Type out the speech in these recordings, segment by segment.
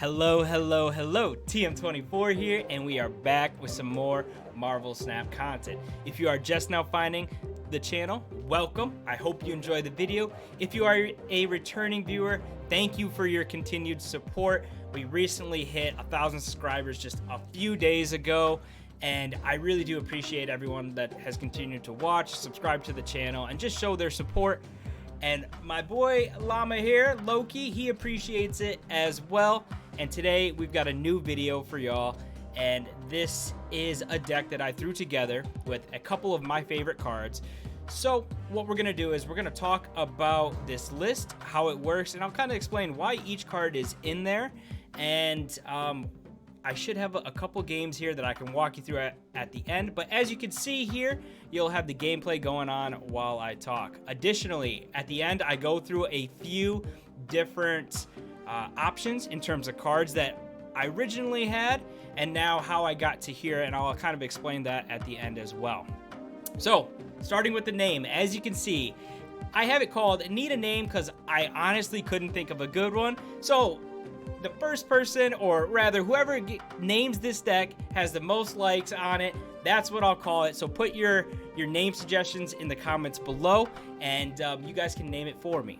Hello, hello, hello. TM24 here, and we are back with some more Marvel Snap content. If you are just now finding the channel, welcome. I hope you enjoy the video. If you are a returning viewer, thank you for your continued support. We recently hit 1,000 subscribers just a few days ago, and I really do appreciate everyone that has continued to watch, subscribe to the channel, and just show their support. And my boy Llama here, Loki, he appreciates it as well. And today we've got a new video for y'all, and this is a deck that I threw together with a couple of my favorite cards. So what we're gonna do is we're gonna talk about this list, how it works, and I'll kind of explain why each card is in there. And I should have a couple games here that I can walk you through at the end, but as you can see here, you'll have the gameplay going on while I talk. Additionally, at the end, I go through a few different options in terms of cards that I originally had, and now how I got to here, and I'll kind of explain that at the end as well. So, starting with the name, as you can see, I have it called Need a Name because I honestly couldn't think of a good one. So, the first person, or rather whoever names this deck has the most likes on it, that's what I'll call it. So put your name suggestions in the comments below, and you guys can name it for me.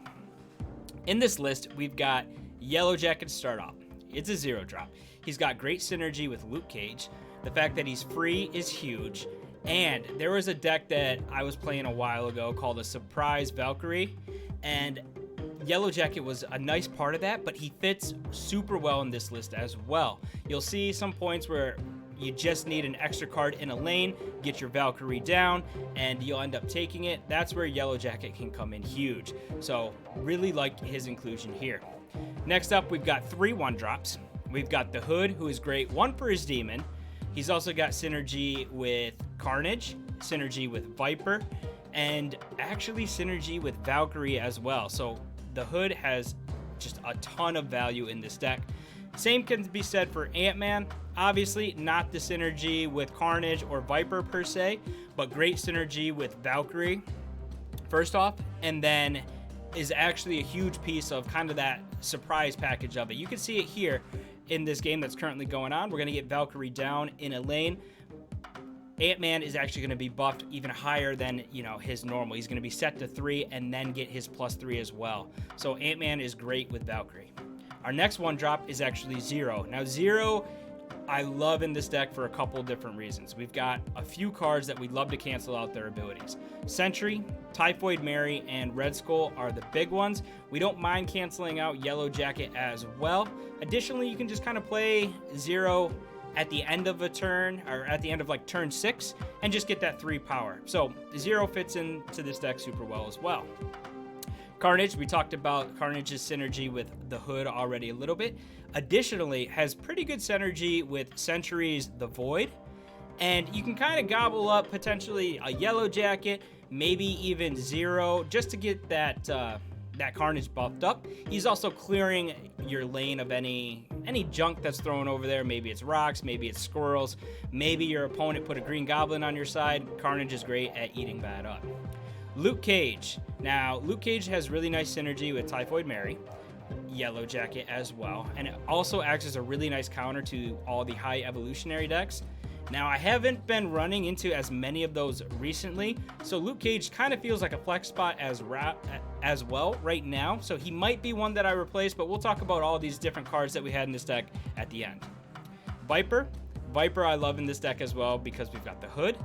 In this list, we've got Yellowjacket to start off. It's a 0-drop. He's got great synergy with Luke Cage. The fact that he's free is huge. And there was a deck that I was playing a while ago called a Surprise Valkyrie, and Yellowjacket was a nice part of that, but he fits super well in this list as well. You'll see some points where you just need an extra card in a lane, get your Valkyrie down, and you'll end up taking it. That's where Yellowjacket can come in huge. So really like his inclusion here. Next up, we've got 3 1-drops. We've got the Hood, who is great, 1 for his demon. He's also got synergy with Carnage, synergy with Viper, and actually synergy with Valkyrie as well. So the Hood has just a ton of value in this deck. Same can be said for Ant-Man. Obviously, not the synergy with Carnage or Viper per se, but great synergy with Valkyrie, first off, and then is actually a huge piece of kind of that surprise package of it. You can see it here in this game that's currently going on. We're going to get Valkyrie down in a lane. Ant-Man is actually going to be buffed even higher than, his normal. He's going to be set to 3 and then get his +3 as well. So Ant-Man is great with Valkyrie. Our next 1-drop is actually Zero. Now Zero, I love in this deck for a couple different reasons. We've got a few cards that we'd love to cancel out their abilities. Sentry, Typhoid Mary, and Red Skull are the big ones. We don't mind canceling out Yellowjacket as well. Additionally, you can just kind of play Zero at the end of a turn, or at the end of like turn 6, and just get that 3 power. So Zero fits into this deck super well as well. Carnage, we talked about Carnage's synergy with the Hood already a little bit. Additionally, has pretty good synergy with Sentry's The Void, and you can kind of gobble up potentially a Yellowjacket, maybe even Zero, just to get that that Carnage buffed up. He's also clearing your lane of any junk that's thrown over there. Maybe it's rocks, maybe it's squirrels, maybe your opponent put a green goblin on your side. Carnage is great at eating that up. Luke Cage. Now, Luke Cage has really nice synergy with Typhoid Mary, Yellowjacket as well, and it also acts as a really nice counter to all the high evolutionary decks. Now, I haven't been running into as many of those recently, so Luke Cage kind of feels like a flex spot as well right now, so he might be one that I replace, but we'll talk about all these different cards that we had in this deck at the end. Viper I love in this deck as well because we've got the Hood.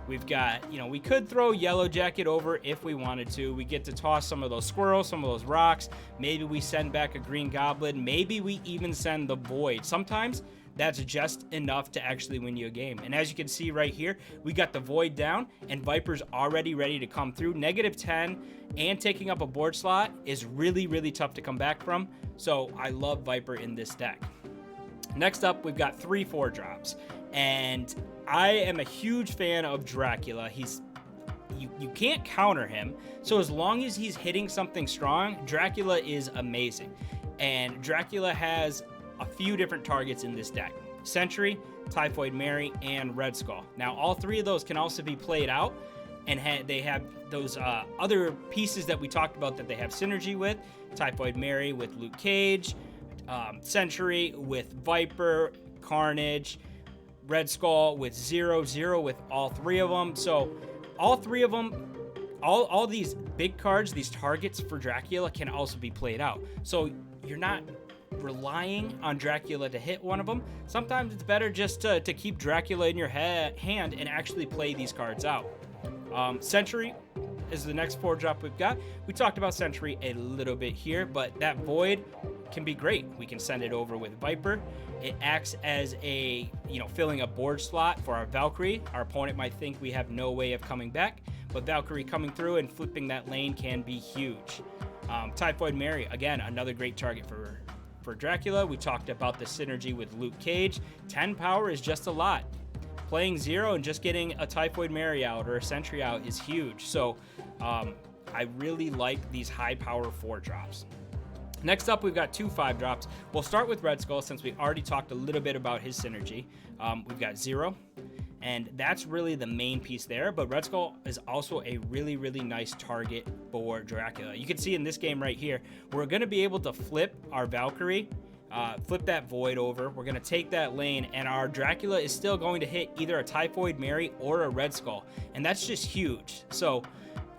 We've got, we could throw Yellowjacket over if we wanted to. We get to toss some of those squirrels, some of those rocks. Maybe we send back a green goblin. Maybe we even send the Void. Sometimes that's just enough to actually win you a game. And as you can see right here, we got the Void down, and Viper's already ready to come through. -10 and taking up a board slot is really, really tough to come back from. So I love Viper in this deck. Next up, we've got 3 4-drops. And I am a huge fan of Dracula. You can't counter him. So as long as he's hitting something strong, Dracula is amazing. And Dracula has a few different targets in this deck: Sentry, Typhoid Mary, and Red Skull. Now, all 3 of those can also be played out, and they have those other pieces that we talked about that they have synergy with. Typhoid Mary with Luke Cage, Sentry with Viper, Carnage, Red Skull with 0/0 with all 3 of them. So all 3 of them, all these big cards, these targets for Dracula can also be played out. So you're not relying on Dracula to hit one of them. Sometimes it's better just to keep Dracula in your hand and actually play these cards out. Sentry is the next 4-drop we've got. We talked about Sentry a little bit here, but that Void can be great. We can send it over with Viper. It acts as a, filling a board slot for our Valkyrie. Our opponent might think we have no way of coming back, but Valkyrie coming through and flipping that lane can be huge. Typhoid Mary, again, another great target for Dracula. We talked about the synergy with Luke Cage. 10 power is just a lot. Playing 0 and just getting a Typhoid Mary out or a Sentry out is huge. So I really like these high power 4-drops. Next up, we've got 2 5-drops. We'll start with Red Skull since we already talked a little bit about his synergy. We've got 0, and that's really the main piece there. But Red Skull is also a really, really nice target for Dracula. You can see in this game right here, we're going to be able to flip our Valkyrie, flip that Void over. We're going to take that lane, and our Dracula is still going to hit either a Typhoid Mary or a Red Skull, and that's just huge. So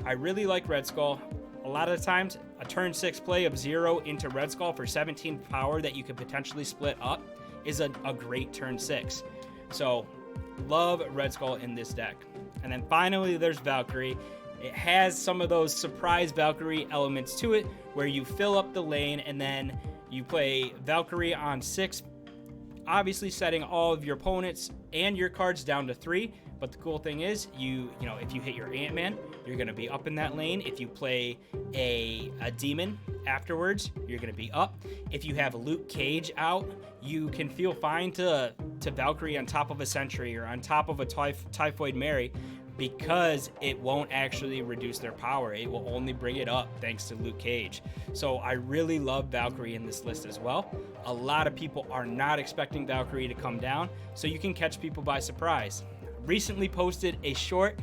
I really like Red Skull. A lot of the times, a turn 6 play of 0 into Red Skull for 17 power that you could potentially split up is a great turn 6. So, love Red Skull in this deck. And then finally, there's Valkyrie. It has some of those surprise Valkyrie elements to it, where you fill up the lane and then you play Valkyrie on 6, obviously setting all of your opponents and your cards down to 3. But the cool thing is, if you hit your Ant-Man, you're going to be up in that lane. If you play a demon afterwards, you're going to be up. If you have Luke Cage out, you can feel fine to Valkyrie on top of a Sentry or on top of a Typhoid Mary, because it won't actually reduce their power. It will only bring it up thanks to Luke Cage. So I really love Valkyrie in this list as well. A lot of people are not expecting Valkyrie to come down, so you can catch people by surprise. Recently posted a short,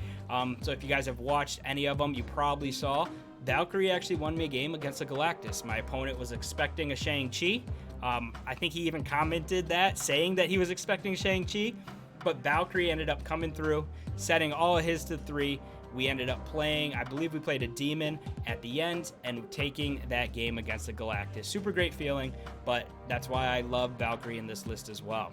so if you guys have watched any of them, you probably saw Valkyrie actually won me a game against a Galactus. My opponent was expecting a Shang-Chi. I think he even commented that, saying that he was expecting Shang-Chi, but Valkyrie ended up coming through, setting all of his to 3. We ended up playing, I believe we played a demon at the end and taking that game against a Galactus. Super great feeling, but that's why I love Valkyrie in this list as well.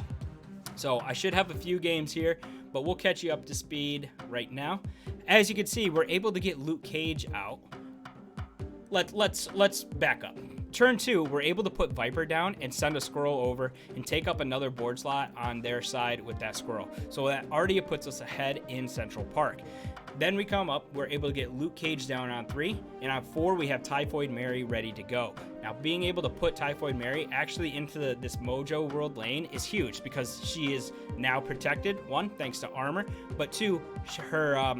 So I should have a few games here, but we'll catch you up to speed right now. As you can see, we're able to get Luke Cage out. Let's back up. Turn 2, we're able to put Viper down and send a squirrel over and take up another board slot on their side with that squirrel. So that already puts us ahead in Central Park. Then we come up, we're able to get Luke Cage down on 3, and on 4 we have Typhoid Mary ready to go. Now, being able to put Typhoid Mary actually into this Mojo World lane is huge, because she is now protected, 1, thanks to armor, but 2, her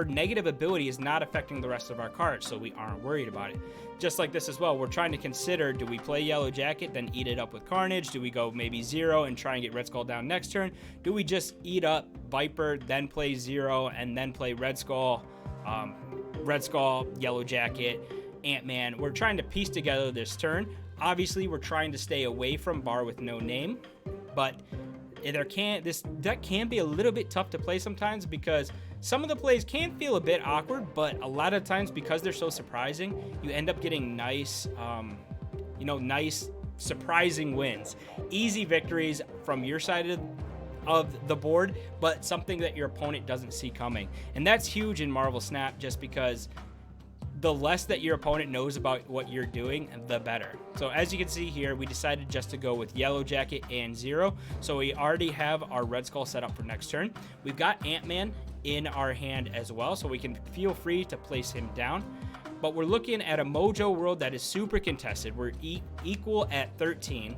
negative ability is not affecting the rest of our cards, so we aren't worried about it. Just like this as well, we're trying to consider, do we play Yellowjacket, then eat it up with Carnage? Do we go maybe 0 and try and get Red Skull down next turn? Do we just eat up Viper, then play 0, and then play Red Skull, Yellowjacket, Ant-Man? We're trying to piece together this turn. Obviously, we're trying to stay away from Bar with no name, but this deck can be a little bit tough to play sometimes, because some of the plays can feel a bit awkward, but a lot of times, because they're so surprising, you end up getting nice surprising wins. Easy victories from your side of the board, but something that your opponent doesn't see coming. And that's huge in Marvel Snap, just because the less that your opponent knows about what you're doing, the better. So as you can see here, we decided just to go with Yellowjacket and 0. So we already have our Red Skull set up for next turn. We've got Ant-Man in our hand as well, so we can feel free to place him down. But we're looking at a Mojo World that is super contested. We're equal at 13.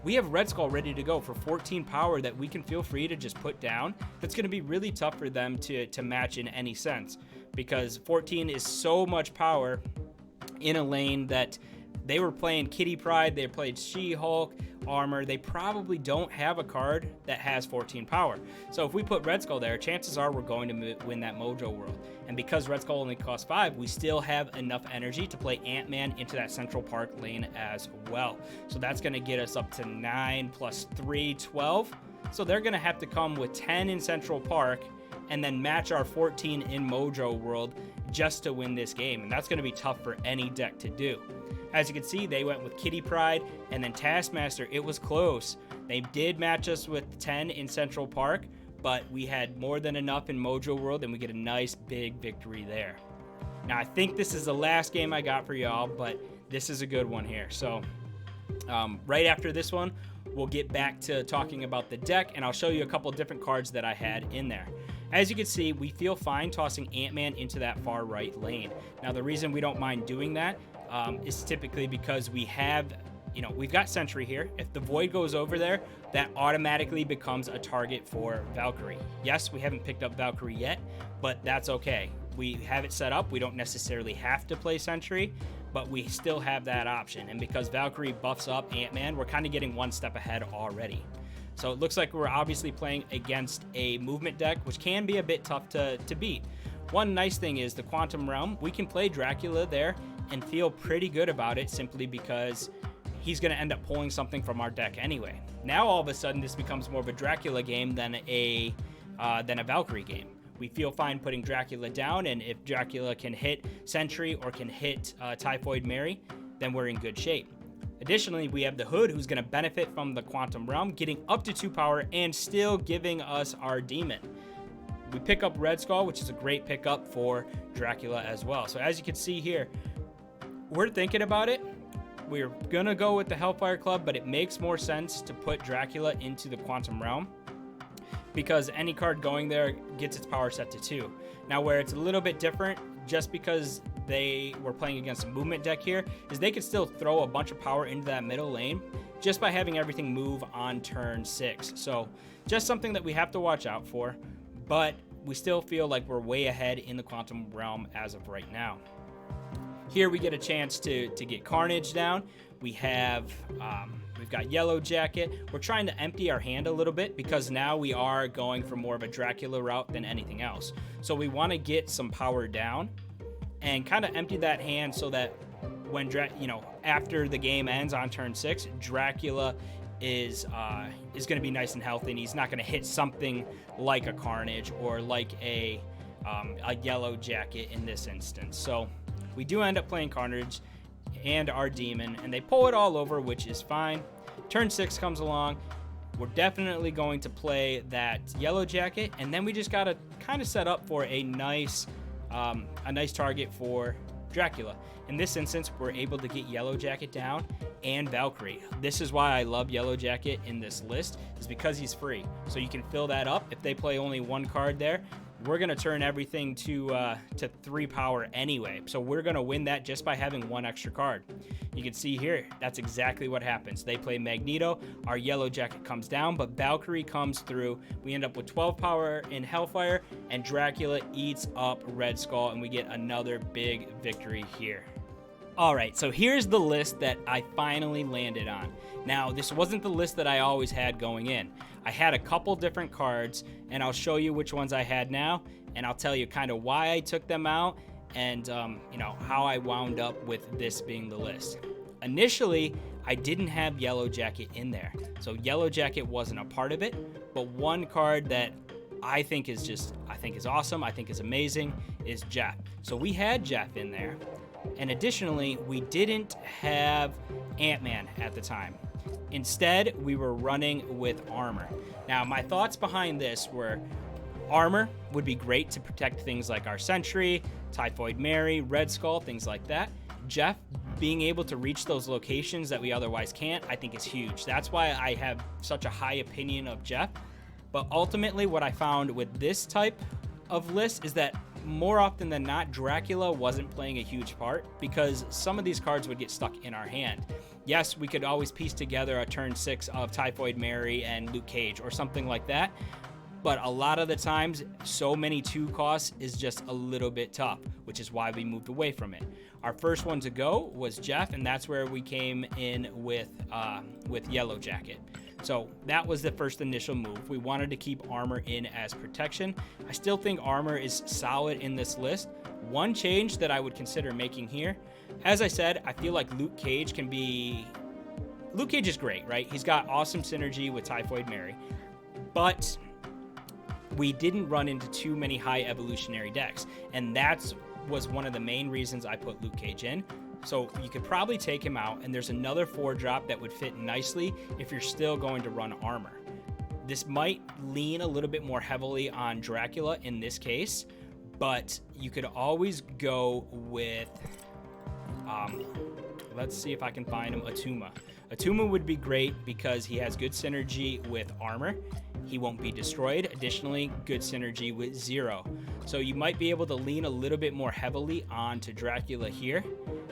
We have Red Skull ready to go for 14 power that we can feel free to just put down. That's going to be really tough for them to match in any sense, because 14 is so much power in a lane that they were playing Kitty Pryde, they played She-Hulk, Armor. They probably don't have a card that has 14 power. So if we put Red Skull there, chances are we're going to win that Mojo World. And because Red Skull only costs 5, we still have enough energy to play Ant-Man into that Central Park lane as well. So that's going to get us up to 9 plus 3, 12. So they're going to have to come with 10 in Central Park and then match our 14 in Mojo World just to win this game. And that's going to be tough for any deck to do. As you can see, they went with Kitty Pryde and then Taskmaster. It was close. They did match us with 10 in Central Park, but we had more than enough in Mojo World, and we get a nice big victory there. Now, I think this is the last game I got for y'all, but this is a good one here. So right after this one, we'll get back to talking about the deck, and I'll show you a couple different cards that I had in there. As you can see, we feel fine tossing Ant-Man into that far right lane. Now, the reason we don't mind doing that is typically because we have, we've got Sentry here. If the Void goes over there, that automatically becomes a target for Valkyrie. Yes, we haven't picked up Valkyrie yet, but that's okay. We have it set up. We don't necessarily have to play Sentry, but we still have that option. And because Valkyrie buffs up Ant-Man, we're kind of getting one step ahead already. So it looks like we're obviously playing against a movement deck, which can be a bit tough to beat. One nice thing is the Quantum Realm. We can play Dracula there and feel pretty good about it simply because he's going to end up pulling something from our deck anyway. Now all of a sudden this becomes more of a Dracula game than a Valkyrie game. We feel fine putting Dracula down, and if Dracula can hit Sentry or can hit Typhoid Mary, then we're in good shape. Additionally, we have the Hood, who's going to benefit from the Quantum Realm, getting up to 2 power and still giving us our Demon. We pick up Red Skull, which is a great pickup for Dracula as well. So as you can see here, we're thinking about it. We're going to go with the Hellfire Club, but it makes more sense to put Dracula into the Quantum Realm because any card going there gets its power set to 2. Now, where it's a little bit different, just because they were playing against a movement deck here, is they could still throw a bunch of power into that middle lane just by having everything move on turn 6. So just something that we have to watch out for, but we still feel like we're way ahead in the Quantum Realm as of right now. Here we get a chance to get Carnage down. We have, we've got Yellowjacket. We're trying to empty our hand a little bit because now we are going for more of a Dracula route than anything else. So we want to get some power down and kind of empty that hand so that when, after the game ends on turn 6, Dracula is going to be nice and healthy, and he's not going to hit something like a Carnage or like a Yellowjacket in this instance. So we do end up playing Carnage and our Demon, and they pull it all over, which is fine. Turn 6 comes along. We're definitely going to play that Yellowjacket, and then we just got to kind of set up for a nice target for Dracula. In this instance, we're able to get Yellowjacket down and Valkyrie. This is why I love Yellowjacket in this list, is because he's free. So you can fill that up. If they play only one card there, we're going to turn everything to 3 power anyway. So we're going to win that just by having one extra card. You can see here, that's exactly what happens. They play Magneto, our Yellowjacket comes down, but Valkyrie comes through. We end up with 12 power in Hellfire, and Dracula eats up Red Skull, and we get another big victory here. All right, so here's the list that I finally landed on. Now, this wasn't the list that I always had going in. I had a couple different cards, and I'll show you which ones I had now, and I'll tell you kind of why I took them out and how I wound up with this being the list. Initially, I didn't have Yellowjacket in there, so Yellowjacket wasn't a part of it, but one card that I think is awesome, I think is amazing, is Jeff. So we had Jeff in there. And additionally, we didn't have Ant-Man at the time. Instead, we were running with Armor. Now, my thoughts behind this were Armor would be great to protect things like our Sentry, Typhoid Mary, Red Skull, things like that. Jeff being able to reach those locations that we otherwise can't, I think is huge. That's why I have such a high opinion of Jeff. But ultimately, what I found with this type of list is that more often than not, Dracula wasn't playing a huge part because some of these cards would get stuck in our hand. Yes, we could always piece together a turn 6 of Typhoid Mary and Luke Cage or something like that, but a lot of the times, so many 2 costs is just a little bit tough, which is why we moved away from it. Our first one to go was Jeff, and that's where we came in with Yellowjacket. So that was the first initial move. We wanted to keep armor in as protection. I still think armor is solid in this list. One change that I would consider making here, as I said, I feel like Luke Cage is great, right? He's got awesome synergy with Typhoid Mary, but we didn't run into too many high evolutionary decks, and that was one of the main reasons I put Luke Cage in. So you could probably take him out, and there's another 4-drop that would fit nicely if you're still going to run armor. This might lean a little bit more heavily on Dracula in this case, but you could always go with, let's see if I can find him, Atuma. Atuma would be great because he has good synergy with armor. He won't be destroyed. Additionally, good synergy with Zero. So you might be able to lean a little bit more heavily onto Dracula here.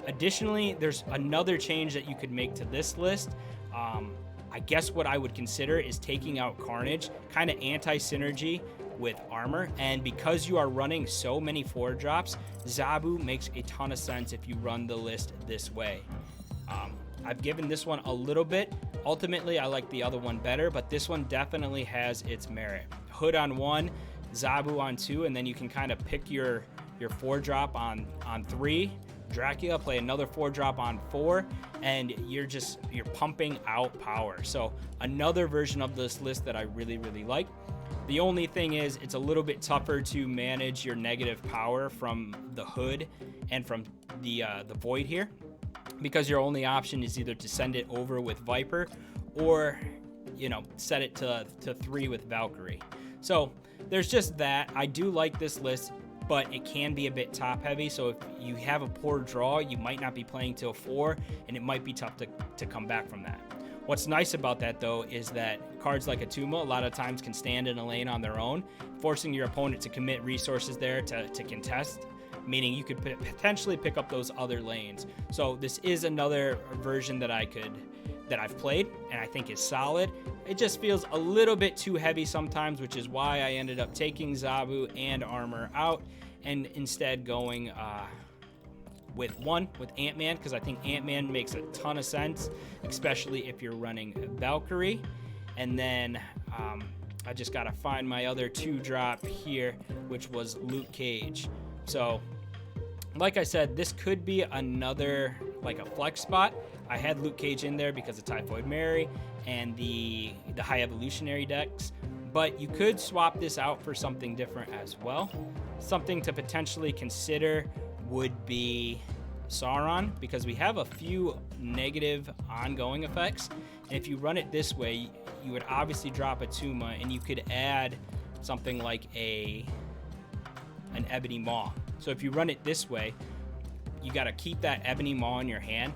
Additionally, there's another change that you could make to this list. I guess what I would consider is taking out Carnage, kind of anti-synergy with armor. And because you are running so many 4-drops, Zabu makes a ton of sense if you run the list this way. I've given this one a little bit. Ultimately, I like the other one better, but this one definitely has its merit. Hood on 1, Zabu on 2, and then you can kind of pick your 4-drop on 3. Dracula, play another 4-drop on 4, and you're pumping out power. So another version of this list that I really, really like. The only thing is it's a little bit tougher to manage your negative power from the Hood and from the Void here, because your only option is either to send it over with Viper or, set it to 3 with Valkyrie. So there's just that. I do like this list, but it can be a bit top heavy. So if you have a poor draw, you might not be playing till 4, and it might be tough to come back from that. What's nice about that, though, is that cards like Atuma a lot of times can stand in a lane on their own, forcing your opponent to commit resources there to contest, meaning you could potentially pick up those other lanes. So this is another version that I've played, and I think is solid. It just feels a little bit too heavy sometimes, which is why I ended up taking Zabu and armor out, and instead going with Ant-Man, because I think Ant-Man makes a ton of sense, especially if you're running Valkyrie. And then I just gotta find my other 2-drop here, which was Luke Cage. So like I said, this could be another, like a flex spot. I had Luke Cage in there because of Typhoid Mary and the high evolutionary decks, but you could swap this out for something different as well. Something to potentially consider would be Sauron, because we have a few negative ongoing effects, and if you run it this way, you would obviously drop a Tuma, and you could add something like an Ebony Maw. So if you run it this way, you got to keep that Ebony Maw in your hand.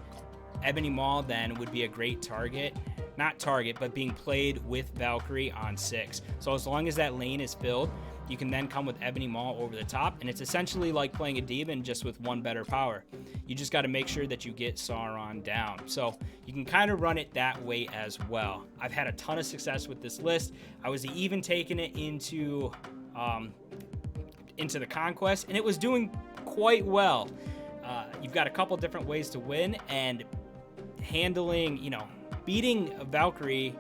Ebony Maw then would be a great target, not target, but being played with Valkyrie on 6. So as long as that lane is filled, you can then come with Ebony Maw over the top, and it's essentially like playing a demon just with 1 better power. You just got to make sure that you get Sauron down. So you can kind of run it that way as well. I've had a ton of success with this list. I was even taking it into the Conquest, and it was doing quite well. You've got a couple different ways to win, and handling, beating Valkyrie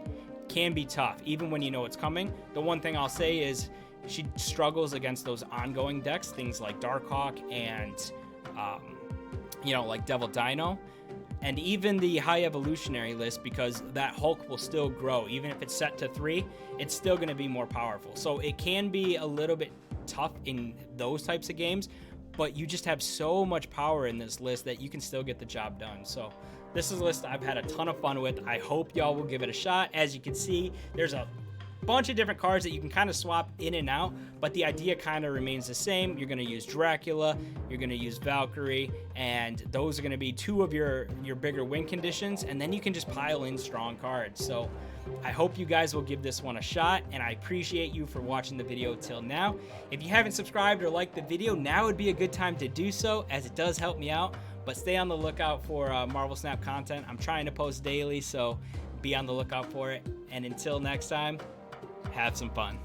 can be tough, even when you know it's coming. The one thing I'll say is she struggles against those ongoing decks, things like Darkhawk and, like Devil Dino, and even the high evolutionary list, because that Hulk will still grow. Even if it's set to 3, it's still going to be more powerful. So it can be a little bit tough in those types of games, but you just have so much power in this list that you can still get the job done. So this is a list I've had a ton of fun with. I hope y'all will give it a shot. As you can see, there's a bunch of different cards that you can kind of swap in and out, but the idea kind of remains the same. You're going to use Dracula, you're going to use Valkyrie, and those are going to be 2 of your bigger win conditions, and then you can just pile in strong cards. So I hope you guys will give this one a shot, and I appreciate you for watching the video till now. If you haven't subscribed or liked the video, now would be a good time to do so, as it does help me out. But stay on the lookout for Marvel Snap content. I'm trying to post daily, so be on the lookout for it. And until next time, have some fun.